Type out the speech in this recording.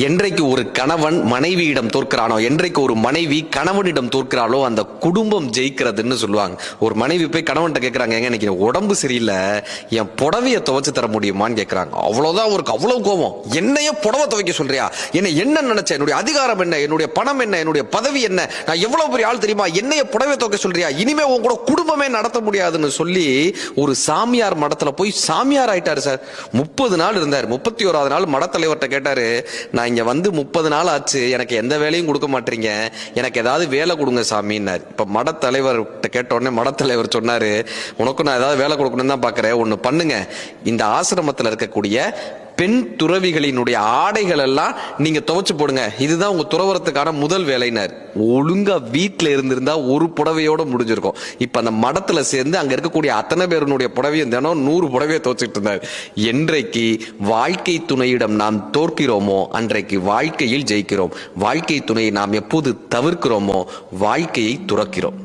என்றைக்கு ஒரு கணவன் மனைவியிடம் தோற்கிறானோ, என்றைக்கு ஒரு மனைவி கணவனிடம் தோற்கிறாளோ அந்த குடும்பம் ஜெயிக்கிறதுன்னு சொல்லுவாங்க. ஒரு மனைவி போய் கணவன்கிட்ட கேட்கறாங்க, எங்க எனக்கு உடம்பு சரியில்லை, என் புடவைய துவைச்சு தர முடியுமான்னு கேட்கறாங்க. அவ்வளவுதான், அவருக்கு அவ்வளவு கோபம். என்னைய புடவை துவைக்க சொல்றியா? என்ன நினைச்ச? என்னுடைய அதிகாரம் என்ன? என்னுடைய பணம் என்ன? என்னுடைய பதவி என்ன? நான் எவ்வளவு பெரிய ஆள் தெரியுமா? என்னைய புடவை துவைக்க சொல்றியா? இனிமே உங்க கூட குடும்பமே நடத்த முடியாதுன்னு சொல்லி ஒரு சாமியார் மடத்துல போய் சாமியார் ஆயிட்டாரு சார். 30 நாள் இருந்தார். 31வது நாள் மடத்தலைவர்கிட்ட கேட்டாரு, நான் இங்க வந்து 30 நாள் ஆச்சு, எனக்கு எந்த வேலையும் கொடுக்க மாட்டீங்க, எனக்கு ஏதாவது வேலை கொடுங்க சாமின்னாரு. இப்ப மடத்தலைவர்கிட்ட கேட்ட உடனே மடத்தலைவர் சொன்னாரு, உனக்கு நான் ஏதாவது வேலை கொடுக்கணும்னு தான் பாக்குறேன், ஒண்ணு பண்ணுங்க, இந்த ஆசிரமத்தில் இருக்கக்கூடிய பெண் துறவிகளினுடைய ஆடைகள் எல்லாம் நீங்க துவைச்சு போடுங்க, இதுதான் உங்க துறவரத்துக்கான முதல் வேலைனார். ஒழுங்கா வீட்டுல இருந்திருந்தா ஒரு புடவையோட முடிஞ்சிருக்கும். இப்ப அந்த மடத்துல சேர்ந்து அங்க இருக்கக்கூடிய அத்தனை பேருடைய புடவையும் தினம் 100 புடவையை துவைச்சிட்டு இருந்தார். என்றைக்கு வாழ்க்கை துணையிடம் நாம் தோற்கிறோமோ அன்றைக்கு வாழ்க்கையில் ஜெயிக்கிறோம். வாழ்க்கை துணையை நாம் எப்போது தவிர்க்கிறோமோ வாழ்க்கையை துறக்கிறோம்.